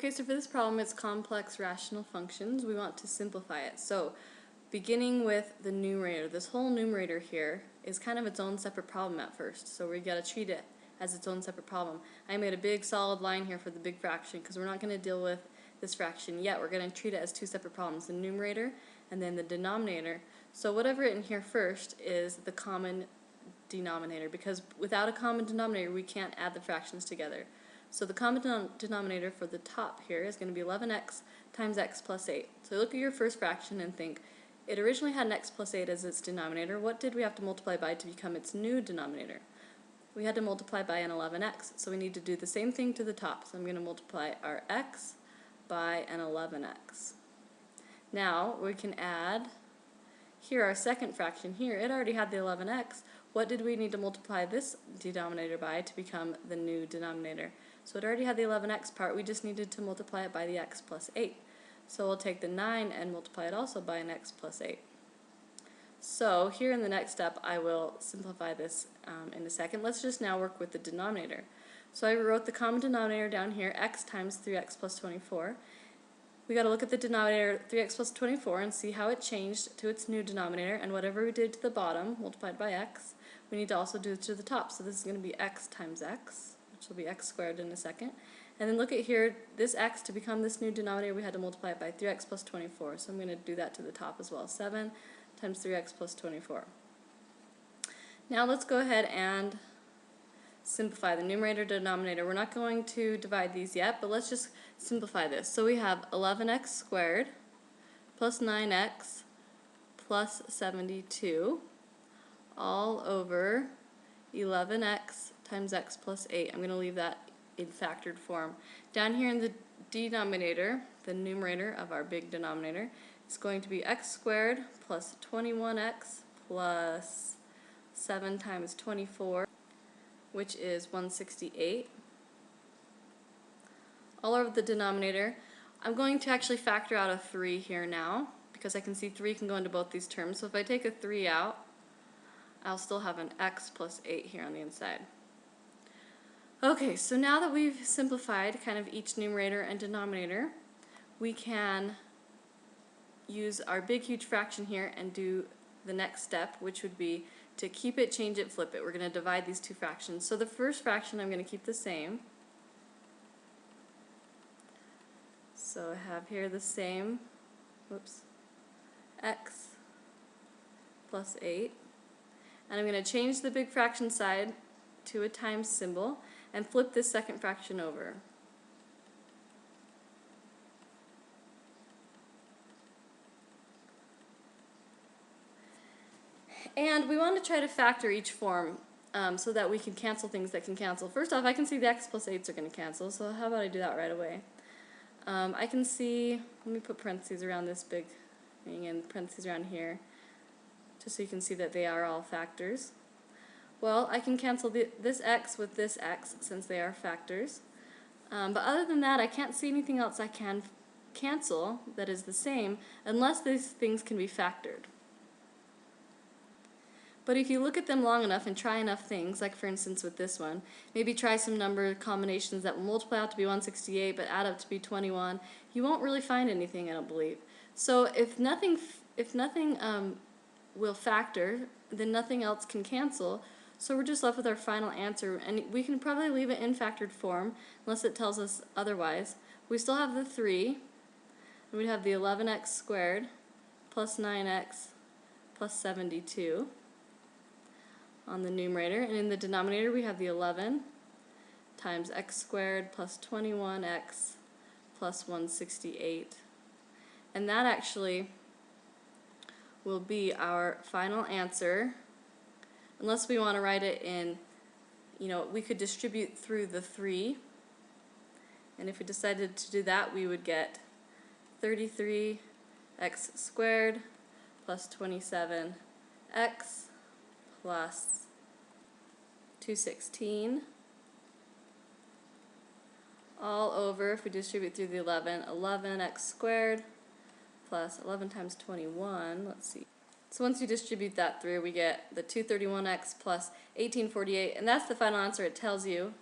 Okay, so for this problem, it's complex rational functions. We want to simplify it. So, beginning with the numerator, this whole numerator here is kind of its own separate problem at first. So we got to treat it as its own separate problem. I made a big solid line here for the big fraction because we're not going to deal with this fraction yet. We're going to treat it as two separate problems, the numerator and then the denominator. So what I've written here first is the common denominator, because without a common denominator we can't add the fractions together. So the common denominator for the top here is going to be 11x times x plus 8. So look at your first fraction and think, it originally had an x plus 8 as its denominator. What did we have to multiply by to become its new denominator? We had to multiply by an 11x. So we need to do the same thing to the top. So I'm going to multiply our x by an 11x. Now we can add here our second fraction here. It already had the 11x. What did we need to multiply this denominator by to become the new denominator? So it already had the 11x part, we just needed to multiply it by the x plus 8. So we'll take the 9 and multiply it also by an x plus 8. So here in the next step I will simplify this in a second. Let's just now work with the denominator. So I wrote the common denominator down here, x times 3x plus 24. We got to look at the denominator 3x plus 24 and see how it changed to its new denominator, and whatever we did to the bottom multiplied by x, we need to also do it to the top. So this is going to be x times x, which will be x squared in a second. And then look at here, this x, to become this new denominator, we had to multiply it by 3x plus 24. So I'm going to do that to the top as well. 7 times 3x plus 24. Now let's go ahead and simplify the numerator denominator. We're not going to divide these yet, but let's just simplify this. So we have 11x squared plus 9x plus 72 all over 11x times x plus 8. I'm going to leave that in factored form. Down here in the denominator, the numerator of our big denominator, it's going to be x squared plus 21x plus 7 times 24, which is 168. All over the denominator, I'm going to actually factor out a 3 here now, because I can see 3 can go into both these terms. So if I take a 3 out, I'll still have an x plus 8 here on the inside. Okay, so now that we've simplified kind of each numerator and denominator, we can use our big huge fraction here and do the next step, which would be to keep it, change it, flip it. We're going to divide these two fractions. So the first fraction I'm going to keep the same. So I have here the same, x plus 8. And I'm going to change the big fraction side to a times symbol and flip this second fraction over. And we want to try to factor each form so that we can cancel things that can cancel. First off, I can see the x plus 8s are going to cancel, so how about I do that right away? I can see, let me put parentheses around this big thing and parentheses around here, just so you can see that they are all factors. Well, I can cancel this x with this x since they are factors. But other than that, I can't see anything else I can cancel that is the same unless these things can be factored. But if you look at them long enough and try enough things, like for instance with this one, maybe try some number combinations that will multiply out to be 168 but add up to be 21, you won't really find anything, I don't believe. So if nothing will factor, then nothing else can cancel. So we're just left with our final answer, and we can probably leave it in factored form unless it tells us otherwise. We still have the 3, and we'd have the 11x squared plus 9x plus 72 on the numerator, and in the denominator we have the 11 times x squared plus 21x plus 168. And that actually will be our final answer. Unless we want to write it in, we could distribute through the 3, and if we decided to do that, we would get 33x squared plus 27x plus 216 all over, if we distribute through the 11, 11x squared plus 11 times 21, let's see. So once you distribute that through, we get the 231x plus 1848, and that's the final answer it tells you.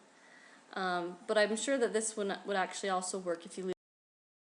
But I'm sure that this one would actually also work if you leave